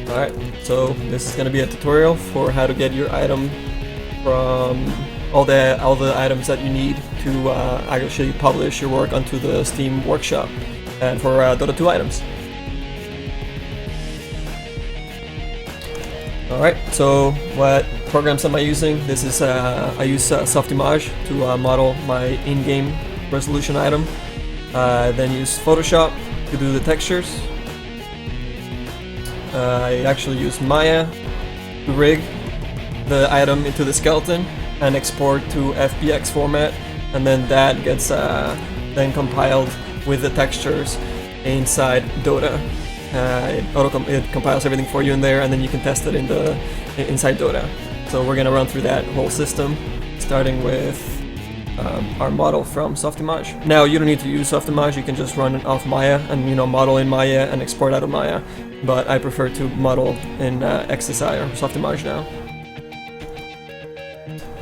Alright, so this is going to be a tutorial for how to get your item from all the items that you need to actually publish your work onto the Steam workshop and for Dota2 items. Alright, so what programs am I using? This is I use Softimage to model my in-game resolution item. Then use Photoshop to do the textures. I actually use Maya to rig the item into the skeleton and export to FBX format, and then that gets then compiled with the textures inside Dota. It compiles everything for you in there, and then you can test it inside Dota. So we're gonna run through that whole system, starting with our model from Softimage. Now you don't need to use Softimage; you can just run it off Maya and model in Maya and export out of Maya. But I prefer to model in XSI or Softimage now.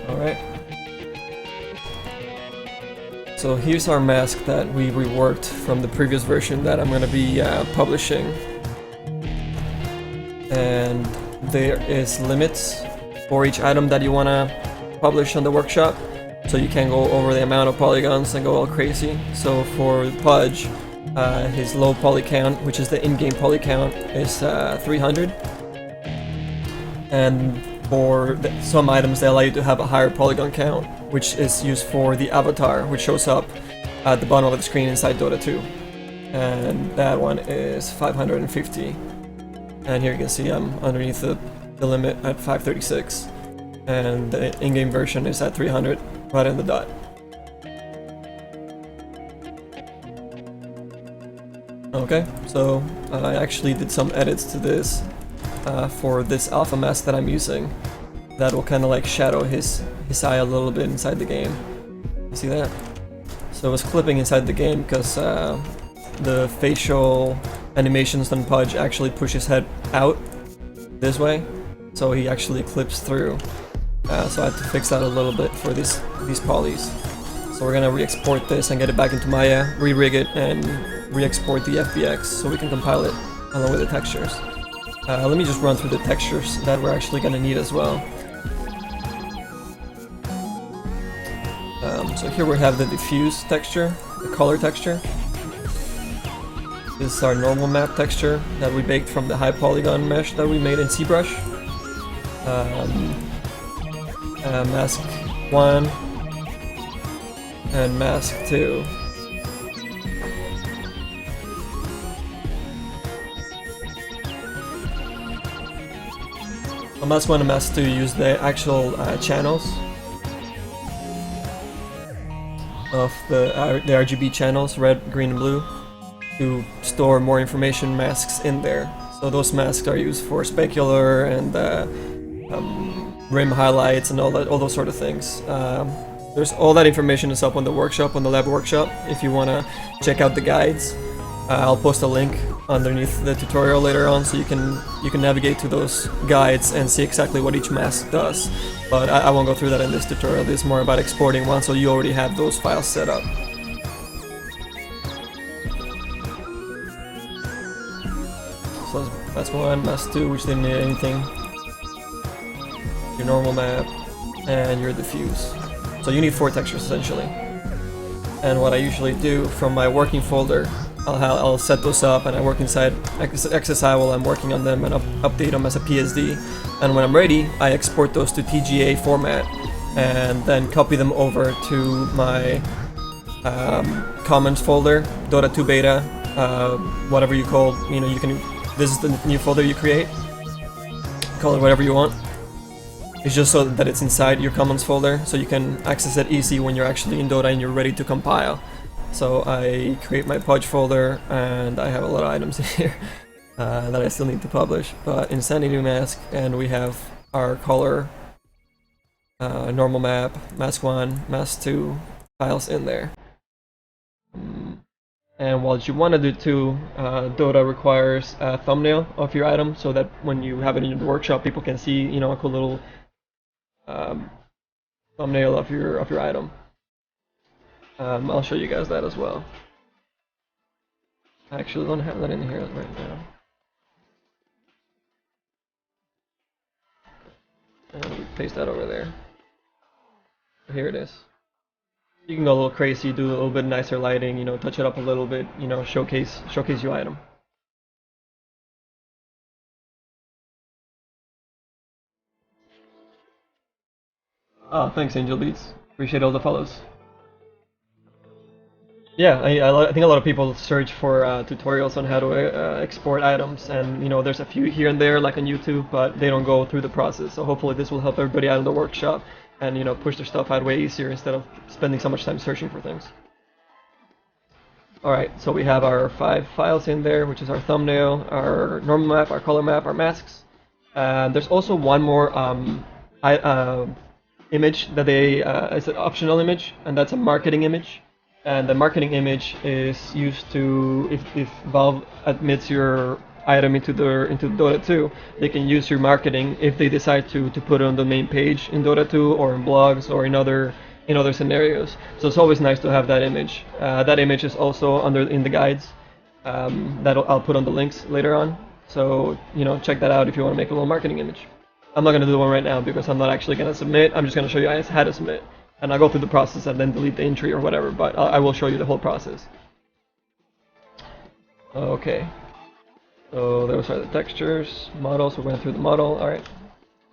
Alright. So here's our mask that we reworked from the previous version that I'm going to be publishing. And there is limits for each item that you want to publish on the workshop. So you can't go over the amount of polygons and go all crazy. So for Pudge, his low poly count, which is the in-game poly count, is 300. And for some items, they allow you to have a higher polygon count, which is used for the avatar, which shows up at the bottom of the screen inside Dota2. And that one is 550. And here you can see I'm underneath the limit at 536. And the in-game version is at 300, right in the dot. Okay, so I actually did some edits to this for this alpha mask that I'm using. That will kind of like shadow his eye a little bit inside the game. You see that? So I was clipping inside the game because the facial animations on Pudge actually push his head out this way, so he actually clips through. So I had to fix that a little bit for these polys. So we're gonna re-export this and get it back into Maya, re-rig it, and re-export the FBX so we can compile it along with the textures. Let me just run through the textures that we're actually gonna need as well. So here we have the diffuse texture, the color texture. This is our normal map texture that we baked from the high polygon mesh that we made in ZBrush. Mask 1 and mask 2. On mask 1 and mask 2 use the actual channels of the RGB channels, red, green, and blue, to store more information masks in there. So those masks are used for specular and rim highlights and all those sort of things. There's all that information is up on the workshop, on the lab workshop, if you want to check out the guides. I'll post a link underneath the tutorial later on, so you can navigate to those guides and see exactly what each mask does. But I won't go through that in this tutorial. This is more about exporting one, so you already have those files set up. So that's one, mask 2, which didn't need anything. Your normal map, and your diffuse. So you need 4 textures essentially. And what I usually do from my working folder, I'll set those up and I work inside XSI while I'm working on them and update them as a PSD. And when I'm ready, I export those to TGA format and then copy them over to my comments folder, Dota2 beta, whatever you call, you can, this is the new folder you create, call it whatever you want. It's just so that it's inside your comments folder, so you can access it easy when you're actually in Dota and you're ready to compile. So I create my Pudge folder, and I have a lot of items here that I still need to publish. But Insanity Mask, and we have our color, normal map, mask 1, mask 2 files in there. And what you want to do too, Dota requires a thumbnail of your item, so that when you have it in your workshop, people can see, a cool little thumbnail of your item. I'll show you guys that as well. I actually don't have that in here right now. paste that over there. Here it is. You can go a little crazy, do a little bit nicer lighting, you know, touch it up a little bit, you know, showcase your item. Oh, thanks, Angel Beats. Appreciate all the follows. Yeah, I think a lot of people search for tutorials on how to export items, and you know, there's a few here and there, like on YouTube, but they don't go through the process. So hopefully, this will help everybody out in the workshop, and you know, push their stuff out way easier instead of spending so much time searching for things. All right, so we have our 5 files in there, which is our thumbnail, our normal map, our color map, our masks. There's also one more image that is an optional image, and that's a marketing image. And the marketing image is used to, if Valve admits your item into Dota2, they can use your marketing if they decide to put it on the main page in Dota2 or in blogs or in other scenarios. So it's always nice to have that image. That image is also in the guides. That I'll put on the links later on. So you know, check that out if you want to make a little marketing image. I'm not going to do one right now because I'm not actually going to submit. I'm just going to show you guys how to submit. And I'll go through the process and then delete the entry or whatever, but I will show you the whole process. Okay. So those are the textures, models. We went through the model. All right.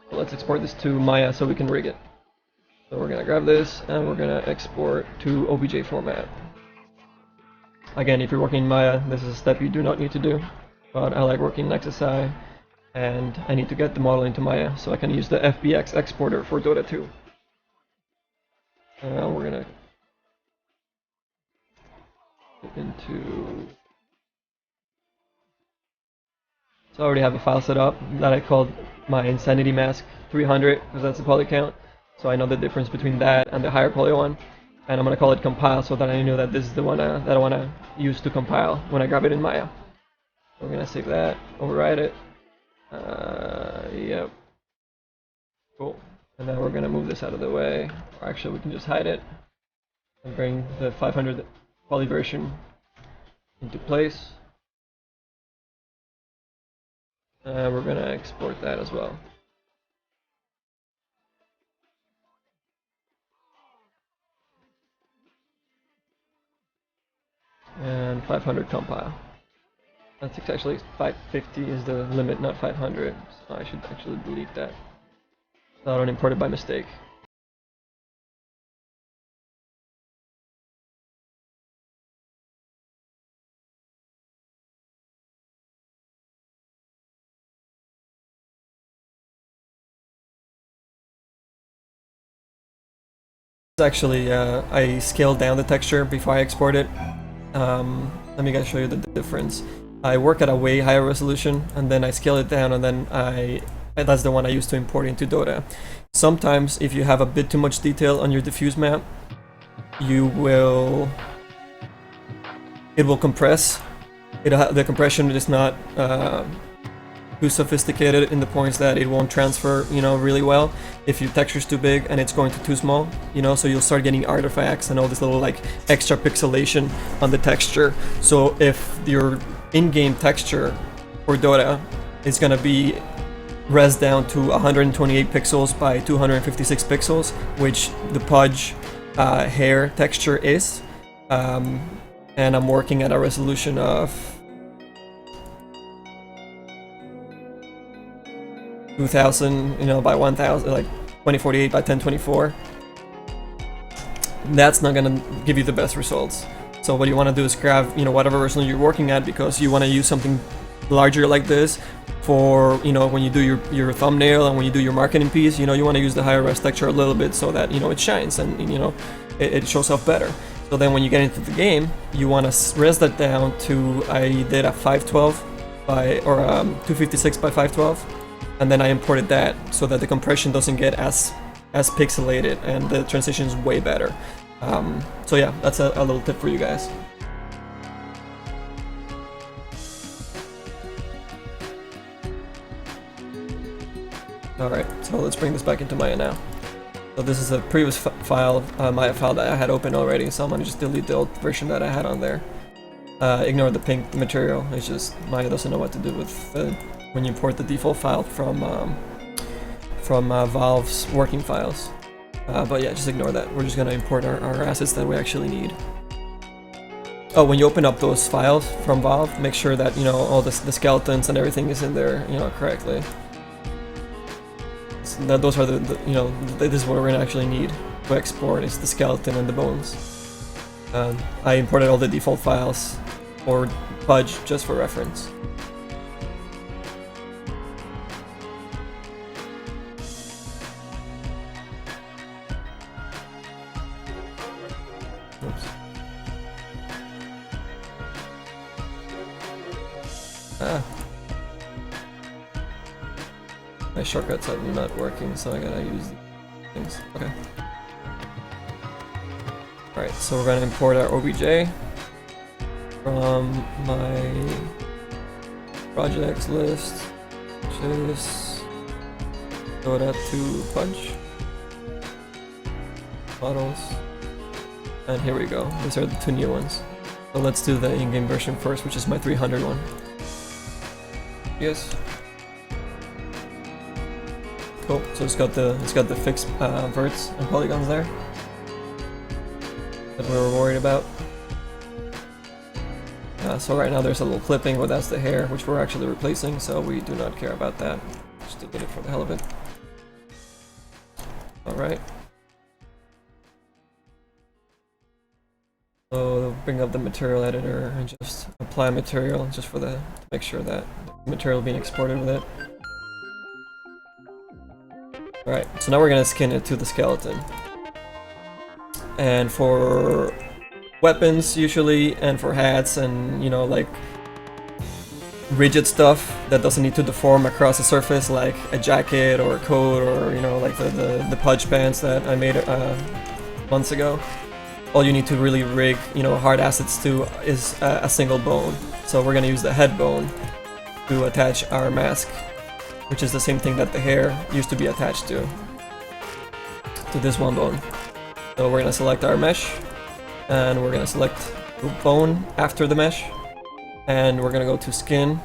So let's export this to Maya so we can rig it. So we're going to grab this and we're going to export to OBJ format. Again, if you're working in Maya, this is a step you do not need to do. But I like working in XSI, and I need to get the model into Maya so I can use the FBX exporter for Dota 2. We're gonna get into. So I already have a file set up that I called my Insanity Mask 300 because that's the poly count. So I know the difference between that and the higher poly one, and I'm gonna call it compile so that I know that this is the one that I wanna use to compile when I grab it in Maya. We're gonna save that, override it. Yep. Cool. And then we're going to move this out of the way. Or actually, we can just hide it and bring the 500 poly version into place. And we're going to export that as well. And 500 compile. That's actually 550 is the limit, not 500. So I should actually delete that. I don't import it by mistake. Actually, I scaled down the texture before I export it. Let me guys show you the difference. I work at a way higher resolution, and then I scale it down, and then that's the one I use to import into Dota. Sometimes, if you have a bit too much detail on your diffuse map, it will compress. The compression is not too sophisticated in the points that it won't transfer, you know, really well. If your texture's too big and it's going to too small, you know, so you'll start getting artifacts and all this little like extra pixelation on the texture. So if your in-game texture for Dota is gonna be res down to 128 pixels by 256 pixels, which the Pudge hair texture is, and I'm working at a resolution of 2000, you know, by 1000, like 2048 by 1024. That's not gonna give you the best results. So what you want to do is grab, you know, whatever resolution you're working at, because you want to use something larger like this for, you know, when you do your thumbnail and when you do your marketing piece, you know, you want to use the higher res texture a little bit so that, you know, it shines and, you know, it shows off better. So then when you get into the game, you want to res that down to, I did a 512 by, or 256 by 512, and then I imported that so that the compression doesn't get as pixelated and the transition is way better. So yeah, that's a little tip for you guys. Alright, so let's bring this back into Maya now. So this is a previous file, Maya file that I had open already, so I'm gonna just delete the old version that I had on there. Ignore the pink material, it's just Maya doesn't know what to do with when you import the default file from from Valve's working files. But yeah, just ignore that. We're just gonna import our assets that we actually need. Oh, when you open up those files from Valve, make sure that, you know, all the skeletons and everything is in there, you know, correctly. So that those are you know, this is what we're gonna actually need to export, is the skeleton and the bones. I imported all the default files or Pudge just for reference. Oops. My shortcuts are not working, so I gotta use these things. Okay. Alright, so we're gonna import our OBJ from my projects list, which is Dota2 Punch models. And here we go. These are the two new ones. So let's do the in-game version first, which is my 300 one. Yes. Cool. So it's got the fixed verts and polygons there that we were worried about. So right now there's a little clipping, but that's the hair, which we're actually replacing, so we do not care about that. Just delete it for the hell of it. Alright. So bring up the material editor and just apply material just for to make sure that the material being exported with it. Alright, so now we're gonna skin it to the skeleton. And for weapons usually, and for hats and, you know, like rigid stuff that doesn't need to deform across the surface, like a jacket or a coat, or, you know, like the Pudge pants that I made months ago. All you need to really rig, you know, hard assets to is a single bone. So we're gonna use the head bone to attach our mask, which is the same thing that the hair used to be attached to this one bone. So we're gonna select our mesh, and we're gonna select the bone after the mesh, and we're gonna go to skin.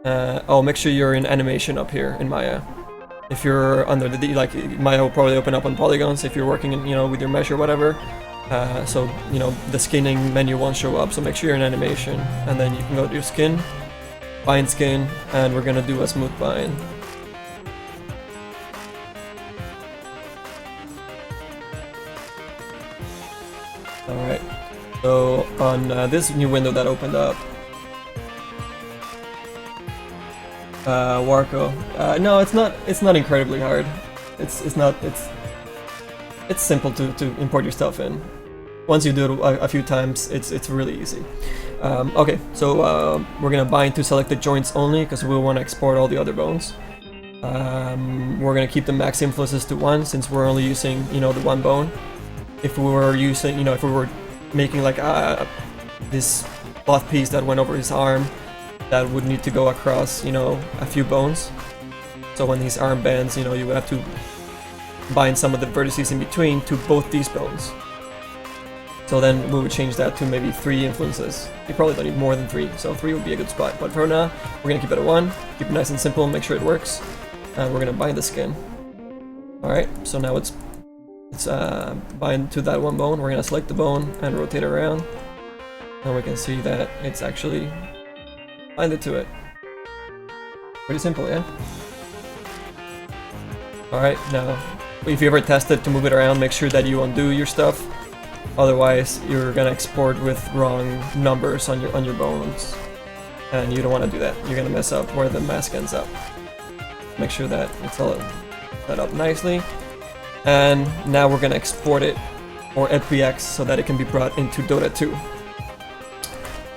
Oh, make sure you're in animation up here in Maya. If you're under the like, Maya will probably open up on polygons if you're working in, you know, with your mesh or whatever. So, you know, the skinning menu won't show up, so make sure you're in animation, and then you can go to your skin, bind skin, and we're gonna do a smooth bind. Alright, so on this new window that opened up, Warco. No, it's not incredibly hard. It's simple to import your stuff in. Once you do it a few times, it's really easy. Okay, so we're gonna bind to selected joints only because we want to export all the other bones. We're gonna keep the max influences to 1 since we're only using, you know, the one bone. If we were using, you know, if we were making like this cloth piece that went over his arm, that would need to go across, you know, a few bones. So when his arm bends, you know, you would have to bind some of the vertices in between to both these bones. So then we would change that to maybe 3 influences. You probably don't need more than 3, so 3 would be a good spot. But for now, we're gonna keep it at 1, keep it nice and simple, make sure it works, and we're gonna bind the skin. Alright, so now it's bind to that one bone. We're gonna select the bone and rotate it around, and we can see that it's actually binded to it. Pretty simple, yeah? Alright, now, if you ever test it to move it around, make sure that you undo your stuff. Otherwise, you're gonna export with wrong numbers on your bones, and you don't want to do that. You're gonna mess up where the mask ends up. Make sure that it's all set up nicely. And now we're gonna export it, or FBX, so that it can be brought into Dota2.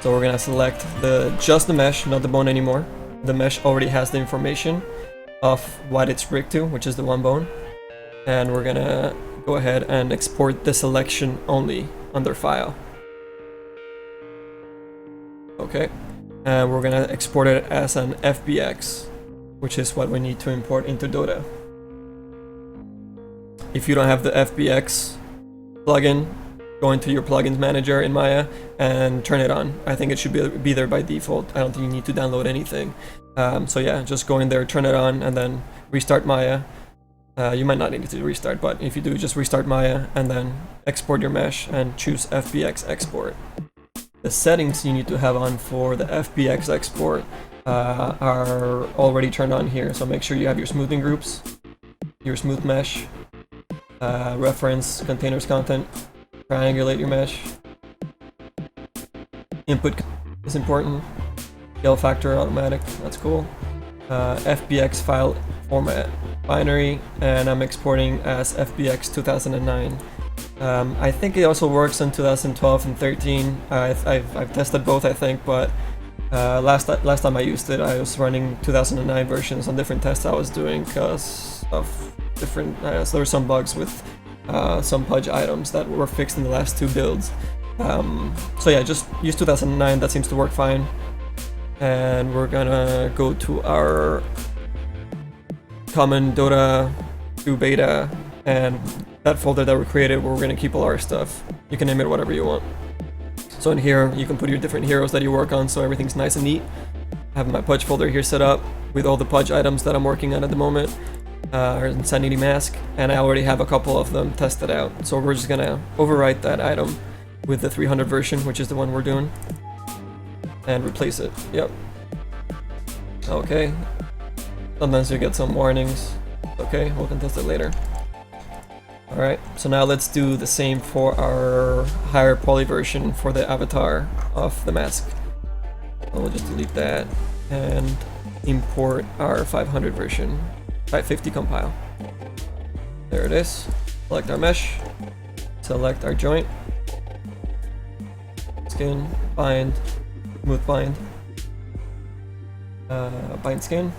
So we're gonna select just the mesh, not the bone anymore. The mesh already has the information of what it's rigged to, which is the one bone. And we're gonna go ahead and export the selection only under file. Okay, and we're gonna export it as an FBX, which is what we need to import into Dota. If you don't have the FBX plugin, go into your plugins manager in Maya and turn it on. I think it should be there by default. I don't think you need to download anything. So yeah, just go in there, turn it on, and then restart Maya. You might not need to restart, but if you do, just restart Maya and then export your mesh and choose FBX export. The settings you need to have on for the FBX export are already turned on here, so make sure you have your smoothing groups, your smooth mesh, reference, containers content, triangulate your mesh, input is important, scale factor automatic, that's cool, FBX file format, binary, and I'm exporting as FBX 2009. I think it also works in 2012 and 13. I've tested both, I think, but last time I used it, I was running 2009 versions on different tests I was doing because of different. So there were some bugs with some pudge items that were fixed in the last 2 builds. So yeah, just use 2009. That seems to work fine. And we're gonna go to our common Dota2 beta, and that folder that we created where we're going to keep all our stuff. You can name it whatever you want. So in here, you can put your different heroes that you work on, so everything's nice and neat. I have my pudge folder here set up with all the pudge items that I'm working on at the moment. Our Insanity Mask, and I already have a couple of them tested out. So we're just going to overwrite that item with the 300 version, which is the one we're doing, and replace it. Yep. Okay. Sometimes you get some warnings. Okay, we can test it later. Alright, so now let's do the same for our higher poly version for the avatar of the mask. So we'll just delete that and import our 500 version, 550 compile. There it is. Select our mesh, select our joint, skin, bind, smooth bind, bind skin.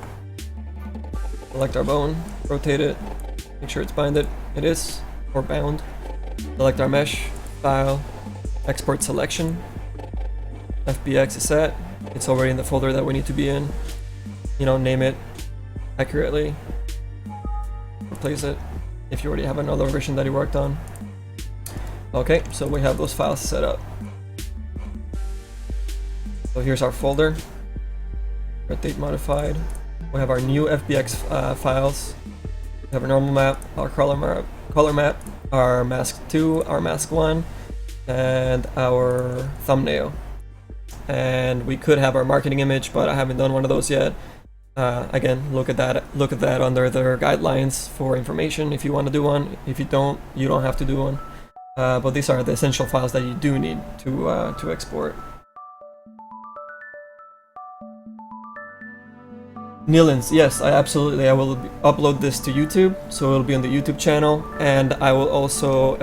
Select our bone, rotate it, make sure it's binded. It is, or bound. Select our mesh, file, export selection. FBX is set. It's already in the folder that we need to be in. You know, name it accurately. Replace it if you already have another version that you worked on. Okay, so we have those files set up. So here's our folder. Red date modified. We have our new FBX files. We have our normal map, our color map, our mask 2, our mask 1, and our thumbnail. And we could have our marketing image, but I haven't done one of those yet. Again, look at that under their guidelines for information if you want to do one. If you don't have to do one. But these are the essential files that you do need to export. Nilins, yes, I will upload this to YouTube, so it'll be on the YouTube channel, and I will also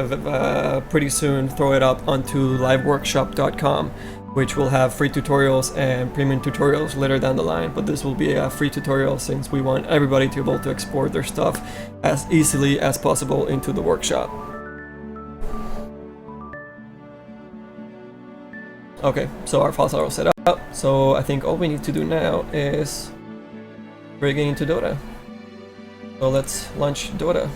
pretty soon throw it up onto liveworkshop.com, which will have free tutorials and premium tutorials later down the line, but this will be a free tutorial since we want everybody to be able to export their stuff as easily as possible into the workshop. Okay, so our files are all set up, so I think all we need to do now is rigging into Dota. So let's launch Dota.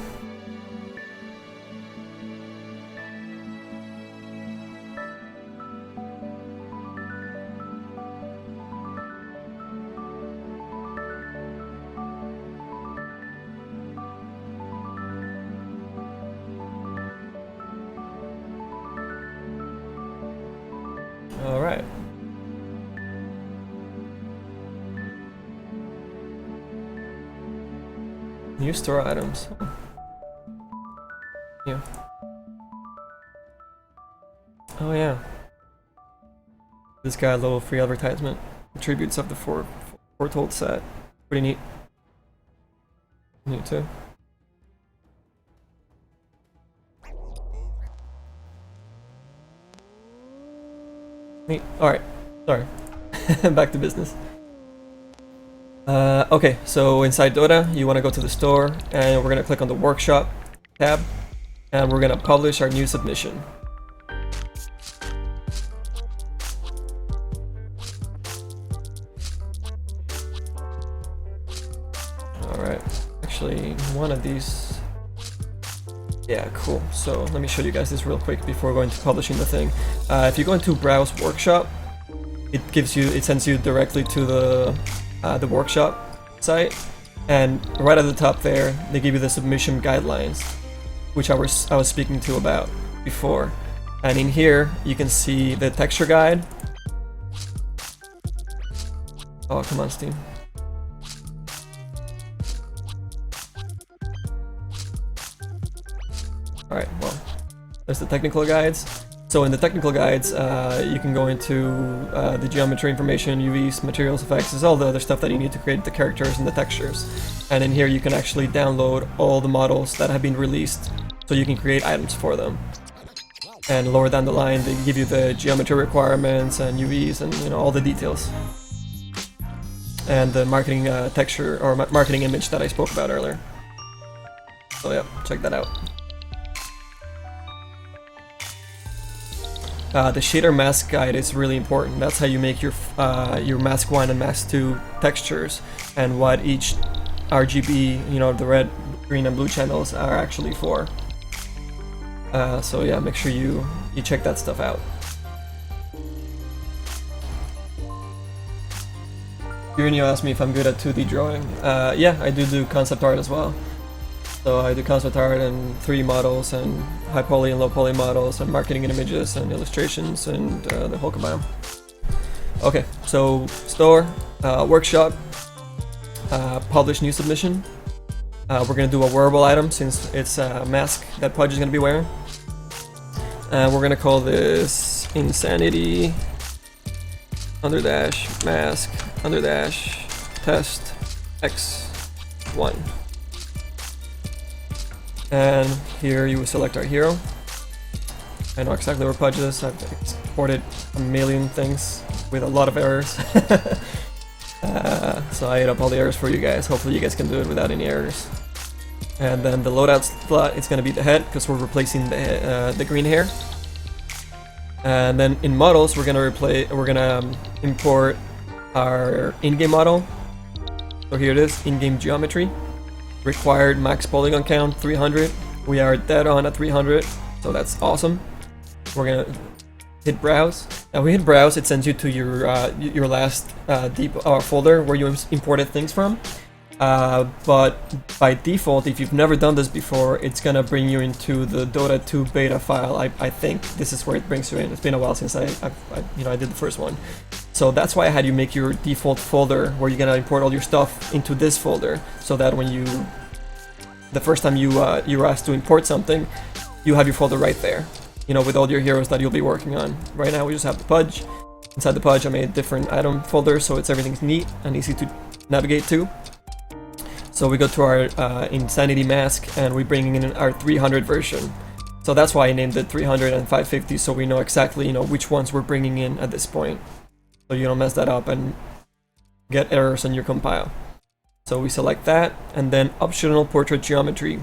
All right. New store items. Yeah. Oh yeah. This guy, a little free advertisement. Attributes of the foretold set. Pretty neat. Neat too. Neat. Alright. Sorry. Back to business. Okay, so inside Dota, you want to go to the store, and we're going to click on the workshop tab, and we're going to publish our new submission. Alright, actually, one of these Yeah, cool. So let me show you guys this real quick before going to publishing the thing. If you go into Browse Workshop, it sends you directly to the workshop site, and right at the top there, they give you the submission guidelines, which I was speaking to about before. And in here, you can see the texture guide. Oh, come on, Steam. Alright, well, there's the technical guides. So in the technical guides, you can go into the geometry information, UVs, materials, effects, there's all the other stuff that you need to create the characters and the textures. And in here you can actually download all the models that have been released, so you can create items for them. And lower down the line, they give you the geometry requirements and UVs and, you know, all the details. And the marketing texture or marketing image that I spoke about earlier. So yeah, check that out. The shader mask guide is really important. That's how you make your mask 1 and mask 2 textures, and what each RGB, you know, the red, green, and blue channels are actually for. So yeah, make sure you check that stuff out. Bruno asked me if I'm good at 2D drawing. Yeah, I do concept art as well. So I do concept art and 3D models and high poly and low poly models and marketing and images and illustrations and the whole kabam. Okay, so store, workshop, publish new submission. We're gonna do a wearable item since it's a mask that Pudge is gonna be wearing. And we're gonna call this Insanity _ mask _ test X1. And here you will select our hero. I know exactly where Pudge is. I've exported a million things with a lot of errors. So I ate up all the errors for you guys. Hopefully you guys can do it without any errors. And then the loadout slot, it's going to be the head, because we're replacing the green hair. And then in models, we're gonna import our in-game model. So here it is, in-game geometry. Required max polygon count 300. We are dead on at 300, so that's awesome. We're gonna hit browse. Now we hit browse, it sends you to your last folder where you imported things from. But by default, if you've never done this before, it's gonna bring you into the Dota2 beta file. I think this is where it brings you in. It's been a while since I did the first one. So that's why I had you make your default folder where you're gonna import all your stuff into this folder, so that when the first time you were asked to import something, you have your folder right there, you know, with all your heroes that you'll be working on. Right now we just have the Pudge. Inside the Pudge I made different item folders, so everything's neat and easy to navigate to. So we go to our Insanity mask and we bring in our 300 version. So that's why I named it 300 and 550, so we know exactly, you know, which ones we're bringing in at this point. So you don't mess that up and get errors on your compile. So we select that, and then optional portrait geometry.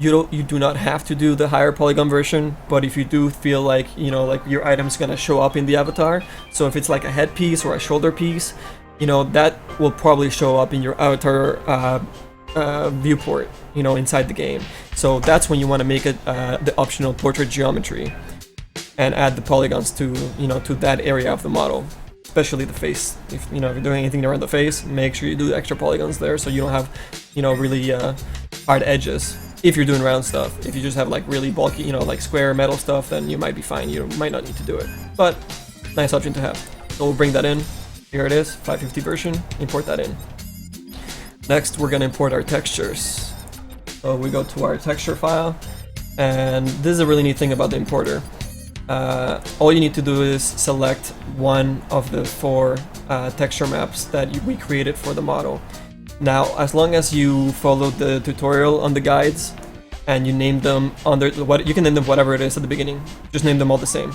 You do not have to do the higher polygon version, but if you do feel like, you know, like your item's gonna show up in the avatar, so if it's like a headpiece or a shoulder piece, you know, that will probably show up in your avatar viewport, you know, inside the game. So that's when you want to make it the optional portrait geometry and add the polygons to, you know, to that area of the model, especially the face. If you know, if you're doing anything around the face, make sure you do extra polygons there so you don't have, you know, really hard edges. If you're doing round stuff, if you just have like really bulky, you know, like square metal stuff, then you might be fine. You might not need to do it, but nice option to have. So we'll bring that in. Here it is, 550 version. Import that in. Next, we're gonna import our textures. So we go to our texture file, and this is a really neat thing about the importer. All you need to do is select one of the 4 texture maps that we created for the model. Now, as long as you follow the tutorial on the guides and you name them under you can name them whatever it is at the beginning. Just name them all the same.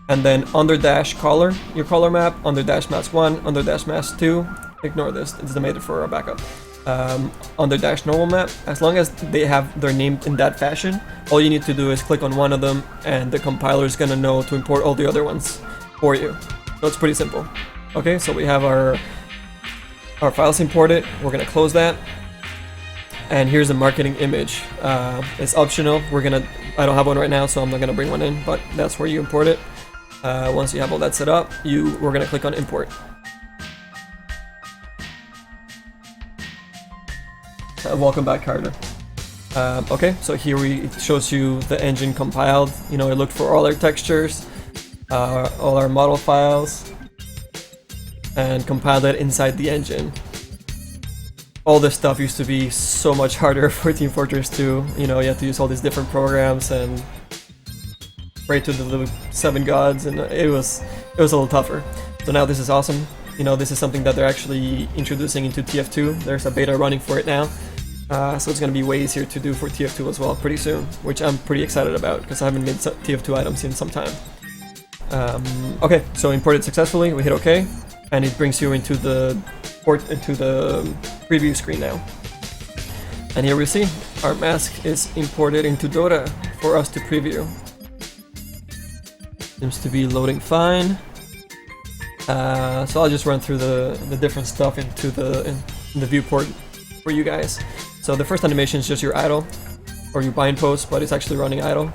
And then under dash color, your color map, under dash mask 1, under dash mask 2. Ignore this, it's the made for our backup. Under dash normal map, as long as they're named in that fashion, all you need to do is click on one of them and the compiler is gonna know to import all the other ones for you. So it's pretty simple. Okay, so we have our files imported. We're gonna close that, And here's the marketing image. It's optional. I don't have one right now, so I'm not gonna bring one in, but that's where you import it. Once you have all that set up, we're gonna click on import. Welcome back, Carter. Okay, so here it shows you the engine compiled. You know, it looked for all our textures, all our model files, and compiled it inside the engine. All this stuff used to be so much harder for Team Fortress 2. You know, you have to use all these different programs and pray to the 7 gods, and it was a little tougher. So now this is awesome. You know, this is something that they're actually introducing into TF2. There's a beta running for it now. So it's going to be way easier to do for TF2 as well pretty soon, which I'm pretty excited about because I haven't made TF2 items in some time. Okay, so imported successfully, we hit OK, and it brings you into the preview screen now. And here we see our mask is imported into Dota for us to preview. Seems to be loading fine. So I'll just run through the different stuff into in the viewport for you guys. So the first animation is just your idle, or your bind post, but it's actually running idle.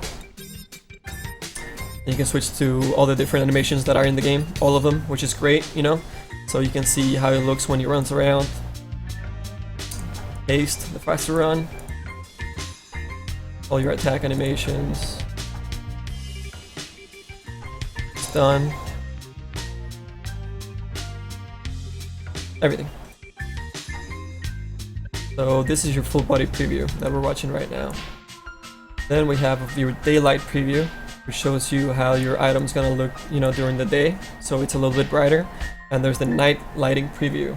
And you can switch to all the different animations that are in the game, all of them, which is great, you know. So you can see how it looks when he runs around. Haste, the faster run. All your attack animations. Stun. Everything. So this is your full body preview that we're watching right now. Then we have your daylight preview, which shows you how your item's gonna look, you know, during the day. So it's a little bit brighter. And there's the night lighting preview,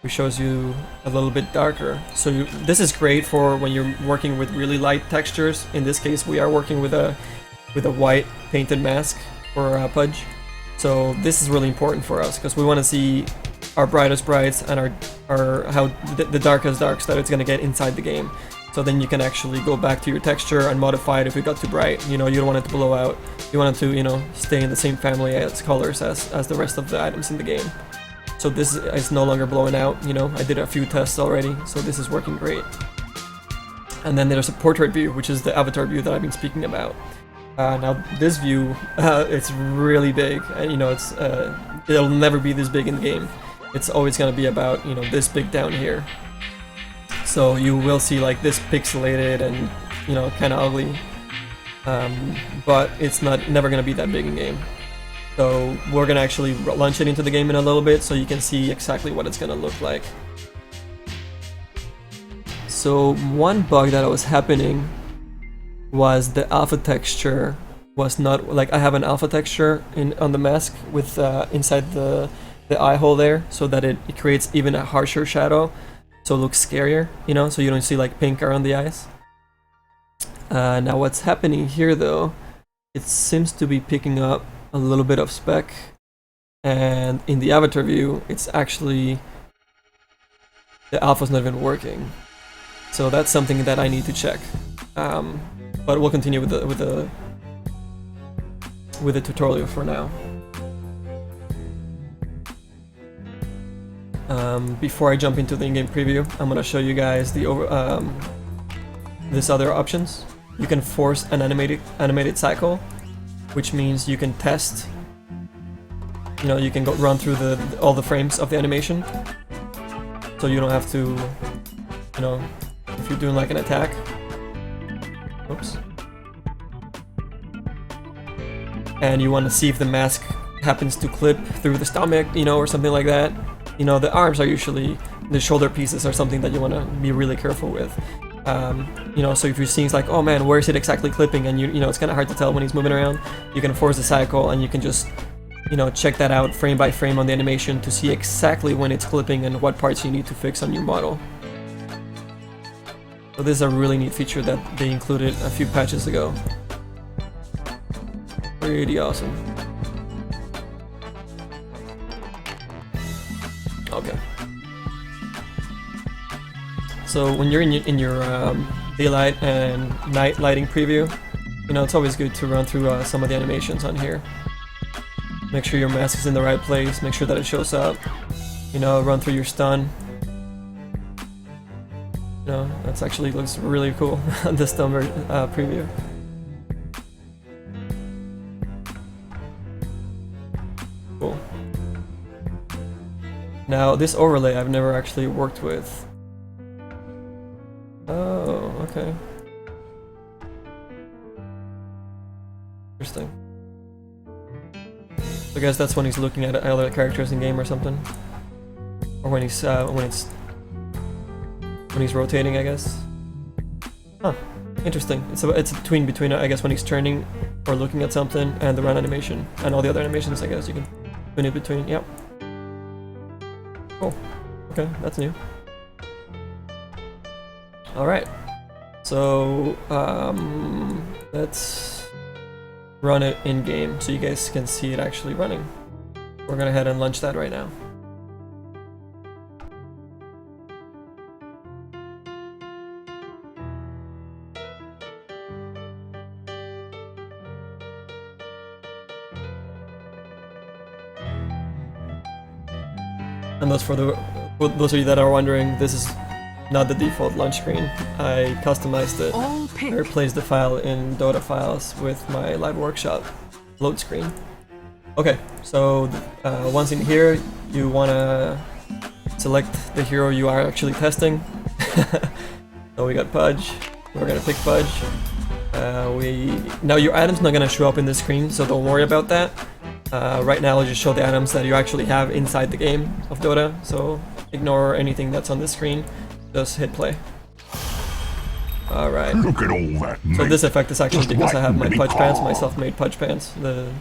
which shows you a little bit darker. So this is great for when you're working with really light textures. In this case, we are working with a white painted mask for Pudge. So this is really important for us because we want to see our brightest brights and our how the darkest darks that it's going to get inside the game. So then you can actually go back to your texture and modify it if it got too bright. You know, you don't want it to blow out. You want it to, you know, stay in the same family as colors as the rest of the items in the game. So this is no longer blowing out, you know. I did a few tests already, so this is working great. And then there's a portrait view, which is the avatar view that I've been speaking about. Now this view, it's really big, and you know, it'll never be this big in the game. It's always going to be about, you know, this big down here. So you will see like this pixelated and, you know, kind of ugly, but it's never going to be that big in game. So we're going to actually launch it into the game in a little bit so you can see exactly what it's going to look like. So one bug that was happening was the alpha texture was not, like I have an alpha texture on the mask with inside the eye hole there, so that it creates even a harsher shadow, so it looks scarier, you know, so you don't see like pink around the eyes. Now what's happening here though, it seems to be picking up a little bit of spec, and in the avatar view it's actually, the alpha's not even working. So that's something that I need to check. But we'll continue with the tutorial for now. Before I jump into the in-game preview, I'm gonna show you guys this other options. You can force an animated cycle, which means you can test. You know, you can run through all the frames of the animation, so you don't have to, you know, if you're doing like an attack. Oops. And you want to see if the mask happens to clip through the stomach, you know, or something like that. You know, the arms are usually, the shoulder pieces are something that you want to be really careful with. You know, so if you're seeing like, oh man, where is it exactly clipping, and you know, it's kind of hard to tell when he's moving around, you can force the cycle and you can just, you know, check that out frame by frame on the animation to see exactly when it's clipping and what parts you need to fix on your model. So this is a really neat feature that they included a few patches ago. Pretty awesome. Okay. So when you're in your daylight and night lighting preview, you know, it's always good to run through some of the animations on here. Make sure your mask is in the right place, make sure that it shows up. You know, run through your stun. You know, that's actually looks really cool on this number preview. Cool. Now this overlay I've never actually worked with. Oh, okay. Interesting. I guess that's when he's looking at other characters in game or something, or when he's rotating, I guess. Huh. Interesting. It's a between I guess when he's turning or looking at something and the run animation and all the other animations. I guess you can twin it between. Yep. Cool. Okay, that's new. All right. So let's run it in game so you guys can see it actually running. We're gonna head and launch that right now. And those for those of you that are wondering, this is not the default launch screen. I customized it. I replaced the file in Dota files with my live workshop load screen. Okay, so once in here, you wanna select the hero you are actually testing. So we got Pudge. We're gonna pick Pudge. Now your item's not gonna show up in the screen, so don't worry about that. Right now I'll just show the items that you actually have inside the game of Dota, so ignore anything that's on the screen, just hit play. Alright. Look at all that. So this effect is actually because I have my Pudge pants, my self-made Pudge pants, the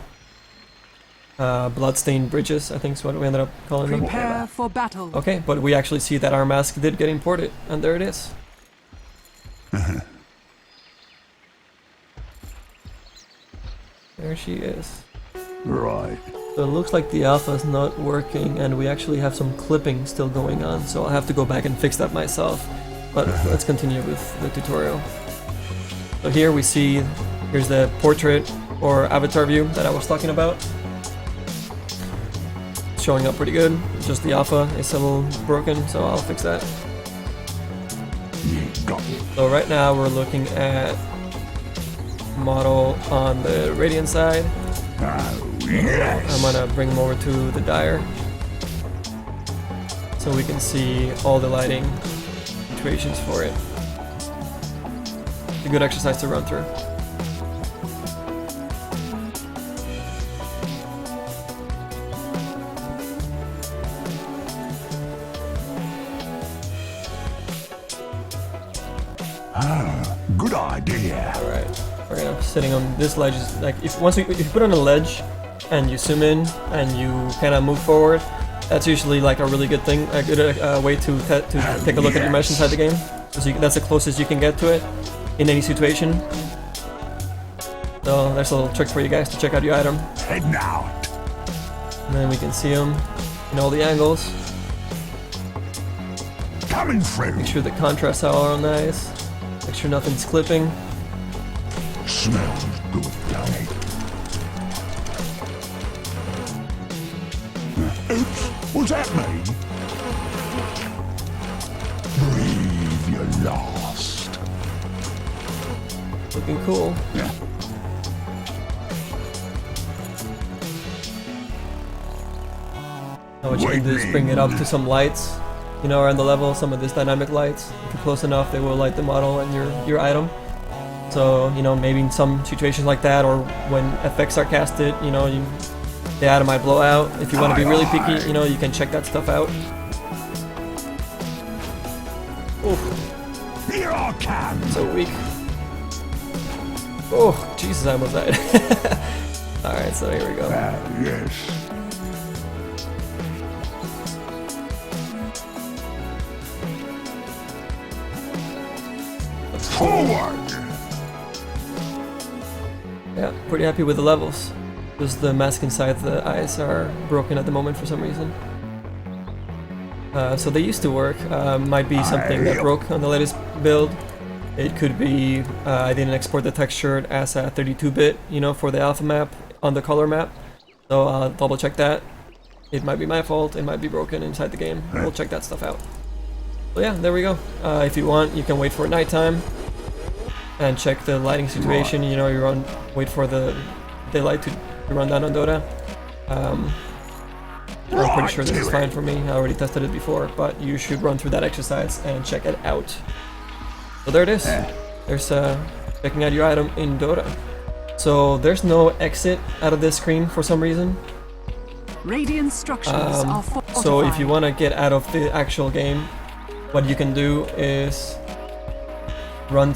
bloodstained bridges, I think is what we ended up calling them. Prepare for battle. Okay, but we actually see that our mask did get imported, and there it is. There she is. Right. So it looks like the alpha is not working, and we actually have some clipping still going on, so I'll have to go back and fix that myself. But let's continue with the tutorial. So here we see, here's the portrait or avatar view that I was talking about. It's showing up pretty good, just the alpha is a little broken, so I'll fix that. So right now we're looking at model on the Radiant side. I'm gonna bring him over to the Dire so we can see all the lighting situations for it. It's a good exercise to run through. Good idea. Alright, we're gonna sitting on this ledge. Like if you put on a ledge and you zoom in and you kind of move forward, that's usually like a really good thing, a good way to take a look at your mesh inside the game. So that's the closest you can get to it in any situation. So there's a little trick for you guys to check out your item. Heading out. And then we can see them in all the angles. Coming through. Make sure the contrasts are all nice. Make sure nothing's clipping. Smells good, Danny. Oops, was that me? Breathe your last. Looking cool. Yeah. Now what you can do is bring it up to some lights, you know, around the level, some of these dynamic lights. If you're close enough, they will light the model and your item. So, you know, maybe in some situations like that, or when effects are casted, you know, the item might blow out. If you want to be really picky, you know, you can check that stuff out. Oof. Here I come. So weak. Oh, Jesus, I almost died. Alright, so here we go. Yes. Forward. Yeah, pretty happy with the levels. Just the mask inside the eyes are broken at the moment for some reason. So they used to work. Might be something that broke on the latest build. It could be I didn't export the texture as a 32-bit, you know, for the alpha map on the color map. So I'll double check that. It might be my fault. It might be broken inside the game. We'll check that stuff out. So yeah, there we go. If you want, you can wait for nighttime and check the lighting situation. You know, wait for the daylight to run down on Dota. I'm pretty sure this is fine for me. I already tested it before, but you should run through that exercise and check it out. So there it is. There's checking out your item in Dota. So there's no exit out of this screen for some reason. Radiant structures are fortified. So if you want to get out of the actual game, what you can do is run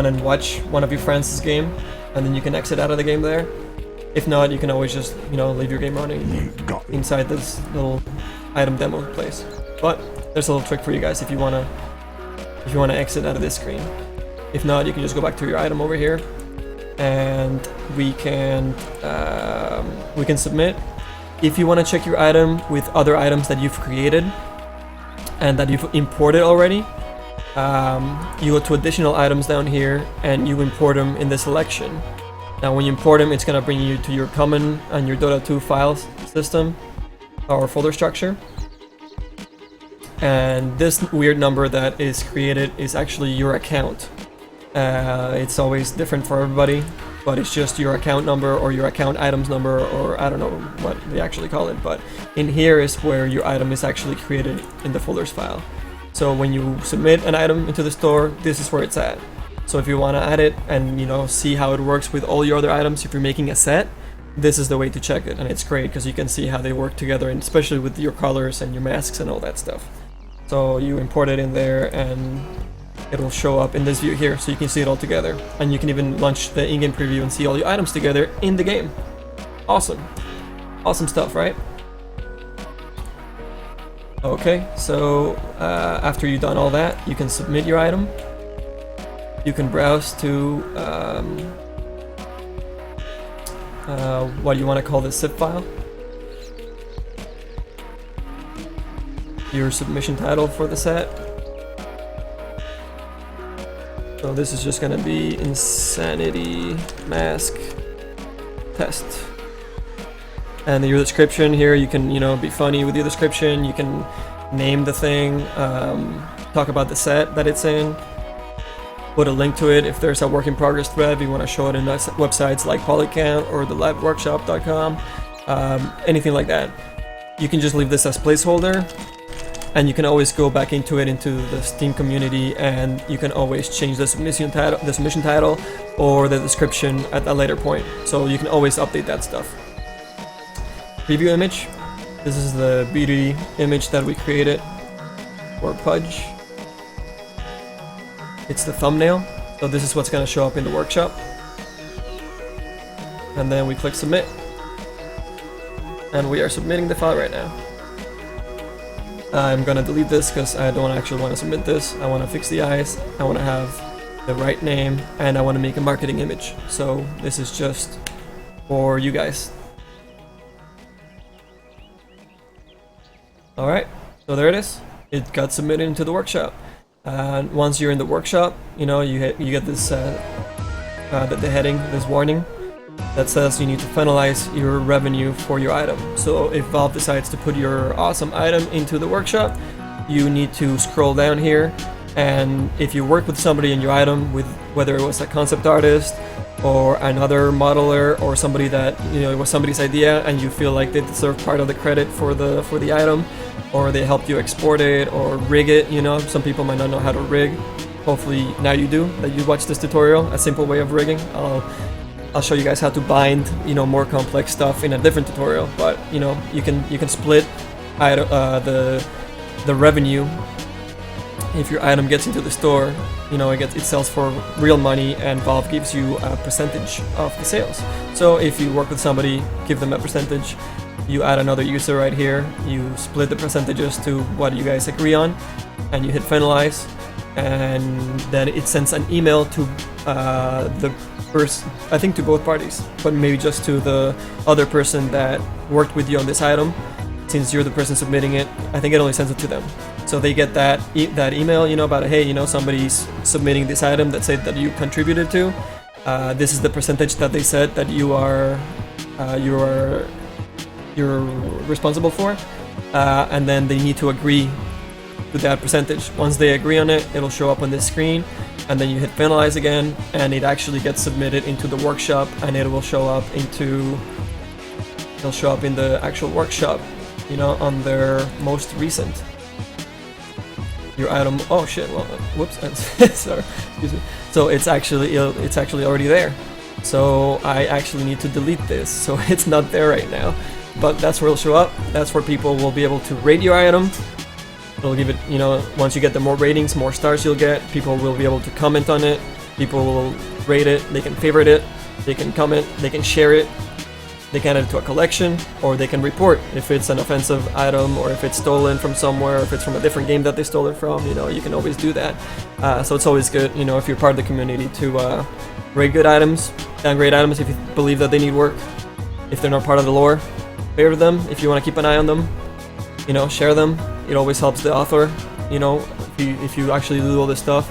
and watch one of your friends' game, and then you can exit out of the game there. If not, you can always just, you know, leave your game running inside this little item demo place. But there's a little trick for you guys if you wanna exit out of this screen. If not, you can just go back to your item over here, and we can submit. If you want to check your item with other items that you've created and that you've imported already, you go to additional items down here and you import them in the selection. Now when you import them, it's going to bring you to your common and your Dota2 files system or folder structure. And this weird number that is created is actually your account. It's always different for everybody, but it's just your account number or your account items number, or I don't know what they actually call it, but in here is where your item is actually created in the folders file. So when you submit an item into the store, this is where it's at. So if you want to add it and, you know, see how it works with all your other items, if you're making a set, this is the way to check it, and it's great because you can see how they work together, and especially with your colors and your masks and all that stuff. So you import it in there and it'll show up in this view here, so you can see it all together. And you can even launch the in-game preview and see all your items together in the game. Awesome. Awesome stuff, right? Okay, so after you've done all that, you can submit your item. You can browse to what you want to call the zip file. Your submission title for the set. So this is just gonna be Insanity Mask Test. And your description here, you can, you know, be funny with your description. You can name the thing, talk about the set that it's in, put a link to it if there's a work in progress thread, if you want to show it in websites like Polycount or the liveworkshop.com, anything like that. You can just leave this as placeholder, and you can always go back into it into the Steam community, and you can always change the submission title or the description at a later point. So you can always update that stuff. Preview image. This is the beauty image that we created for Pudge. It's the thumbnail. So this is what's going to show up in the workshop. And then we click submit. And we are submitting the file right now. I'm gonna delete this because I don't actually want to submit this. I want to fix the eyes, I want to have the right name, and I want to make a marketing image. So this is just for you guys. Alright, so there it is. It got submitted into the workshop. And once you're in the workshop, you know, you get this the heading, this warning that says you need to finalize your revenue for your item. So if Valve decides to put your awesome item into the workshop, you need to scroll down here, and if you work with somebody in your item, with whether it was a concept artist or another modeler or somebody that, you know, it was somebody's idea and you feel like they deserve part of the credit for the item, or they helped you export it or rig it, you know, some people might not know how to rig. Hopefully now you do, that you watch this tutorial, a simple way of rigging. I'll show you guys how to bind, you know, more complex stuff in a different tutorial, but you know, you can split the revenue if your item gets into the store. You know, it sells for real money, and Valve gives you a percentage of the sales. So if you work with somebody, give them a percentage. You add another user right here. You split the percentages to what you guys agree on, and you hit finalize, and then it sends an email to the person, I think to both parties, but maybe just to the other person that worked with you on this item. Since you're the person submitting it, I think it only sends it to them. So they get that email, you know, about, hey, you know, somebody's submitting this item that said that you contributed to. This is the percentage that they said that you're responsible for, and then they need to agree to that percentage. Once they agree on it, it'll show up on this screen, and then you hit finalize again, and it actually gets submitted into the workshop, and it will show up into, it'll show up in the actual workshop, you know, on their most recent. Your item, oh shit, well, whoops, sorry, excuse me. So it's actually already there. So I actually need to delete this, so it's not there right now. But that's where it'll show up. That's where people will be able to rate your item. It'll give it, you know, once you get the more ratings, more stars you'll get. People will be able to comment on it. People will rate it. They can favorite it. They can comment. They can share it. They can add it to a collection, or they can report if it's an offensive item, or if it's stolen from somewhere, if it's from a different game that they stole it from. You know, you can always do that. So it's always good, you know, if you're part of the community, to rate good items, downgrade items if you believe that they need work. If they're not part of the lore, favorite them if you want to keep an eye on them. You know, share them. It always helps the author. You know, if you actually do all this stuff,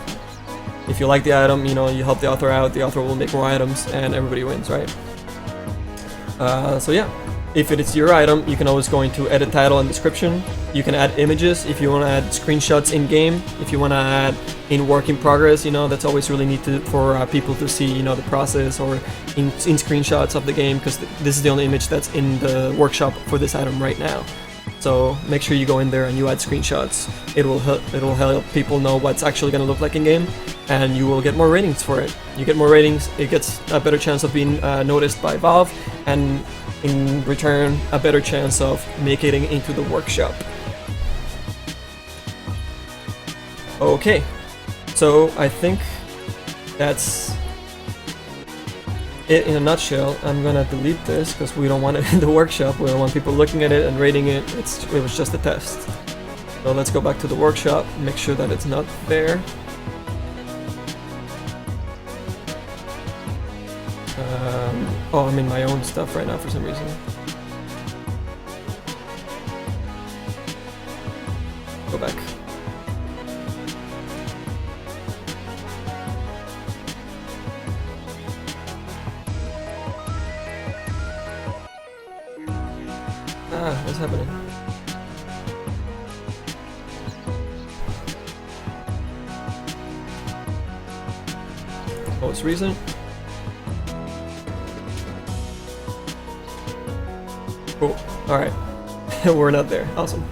if you like the item, you know, you help the author out. The author will make more items, and everybody wins, right? So yeah, if it is your item, you can always go into edit title and description. You can add images if you want to add screenshots in game. If you want to add in work in progress, you know, that's always really neat for people to see, you know, the process, or in screenshots of the game, because this is the only image that's in the workshop for this item right now. So make sure you go in there and you add screenshots. It will help people know what's actually going to look like in game, and you will get more ratings for it. You get more ratings, it gets a better chance of being noticed by Valve, and in return, a better chance of making it into the workshop. Okay, so I think that's it in a nutshell. I'm gonna delete this because we don't want it in the workshop. We don't want people looking at it and rating it. It was just a test. So let's go back to the workshop, make sure that it's not there. Oh, I'm in my own stuff right now for some reason. Go back. What's happening? Most recent. Cool. Alright. We're not there. Awesome.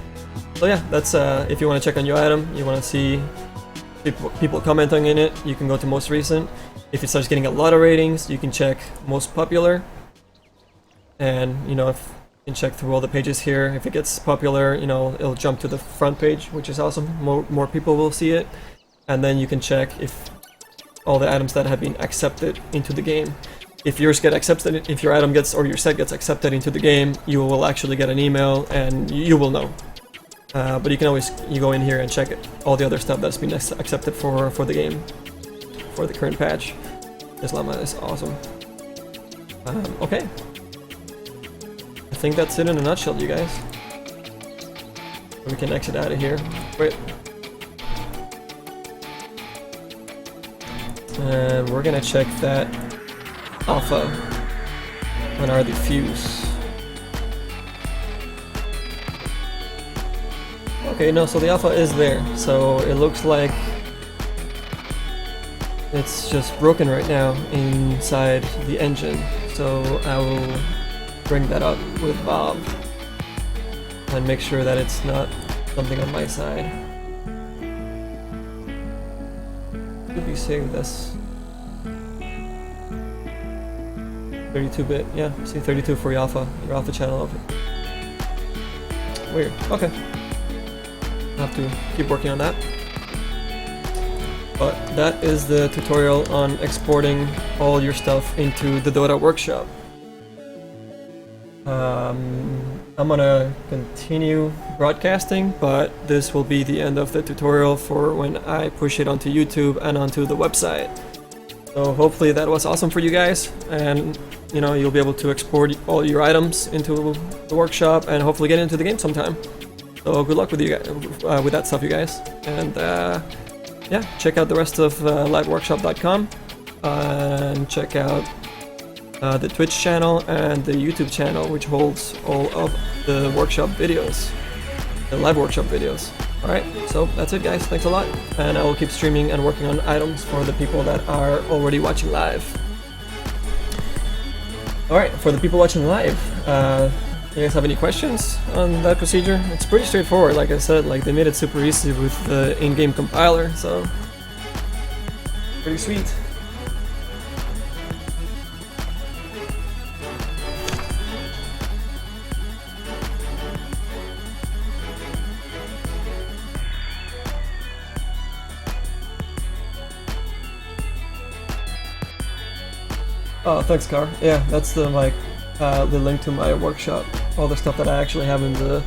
So yeah, that's if you want to check on your item, you want to see people commenting in it, you can go to most recent. If it starts getting a lot of ratings, you can check most popular. And, you know, if you can check through all the pages here. If it gets popular, you know, it'll jump to the front page, which is awesome. More people will see it. And then you can check if all the items that have been accepted into the game. If yours get accepted, if your item gets, or your set gets accepted into the game, you will actually get an email and you will know. But you can always, you go in here and check it, all the other stuff that's been accepted for the game, for the current patch. This llama is awesome. Okay. I think that's it in a nutshell, you guys. We can exit out of here. Wait. And we're gonna check that alpha on our diffuse. Okay, no, so the alpha is there. So it looks like it's just broken right now inside the engine. So I will bring that up with Bob and make sure that it's not something on my side. Could be saved as 32-bit, yeah, see 32 for your alpha channel of it. Weird, okay. I'll have to keep working on that. But that is the tutorial on exporting all your stuff into the Dota workshop. I'm gonna continue broadcasting, but this will be the end of the tutorial for when I push it onto YouTube and onto the website. So hopefully that was awesome for you guys, and you know, you'll be able to export all your items into the workshop and hopefully get into the game sometime. So good luck with you guys, with that stuff, you guys. And yeah, check out the rest of liveworkshop.com and check out the Twitch channel and the YouTube channel, which holds all of the workshop videos, the live workshop videos. Alright, so that's it guys, thanks a lot, and I will keep streaming and working on items for the people that are already watching live. Alright, for the people watching live, you guys have any questions on that procedure? It's pretty straightforward, like I said, like they made it super easy with the in-game compiler, so pretty sweet. Oh, thanks, Car. Yeah, that's the link to my workshop. All the stuff that I actually haven't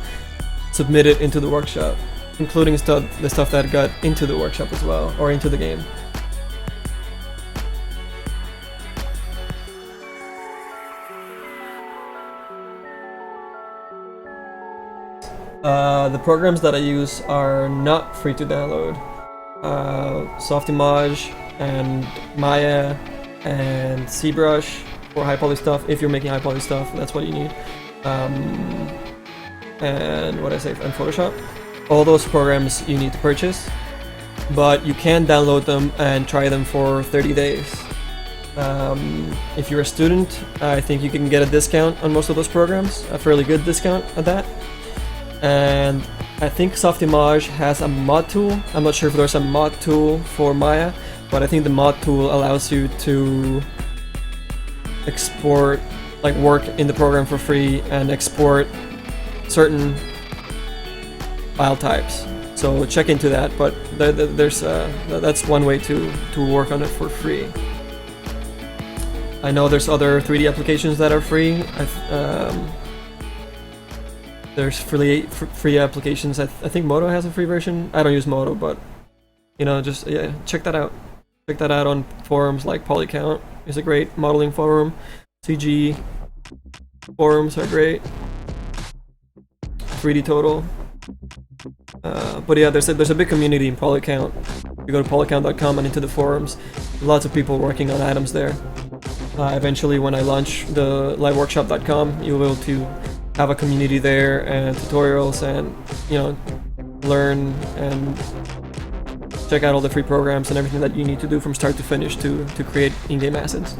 submitted into the workshop, including the stuff that got into the workshop as well, or into the game. The programs that I use are not free to download. Softimage and Maya and ZBrush for high poly stuff. If you're making high poly stuff, that's what you need. And what I say, and Photoshop. All those programs you need to purchase, but you can download them and try them for 30 days. If you're a student, I think you can get a discount on most of those programs, a fairly good discount at that. And I think Softimage has a mod tool. I'm not sure if there's a mod tool for Maya, but I think the mod tool allows you to export, like work in the program for free and export certain file types. So check into that, but that's one way to work on it for free. I know there's other 3D applications that are free. There's free applications. I think Moto has a free version. I don't use Moto, but you know, just yeah, check that out. Check that out on forums like Polycount. It's a great modeling forum. CG forums are great. 3D Total. But yeah, there's a big community in Polycount. You go to polycount.com and into the forums. Lots of people working on items there. Eventually, when I launch the liveworkshop.com, you'll be able to have a community there and tutorials, and you know, learn and check out all the free programs and everything that you need to do from start to finish to create in-game assets.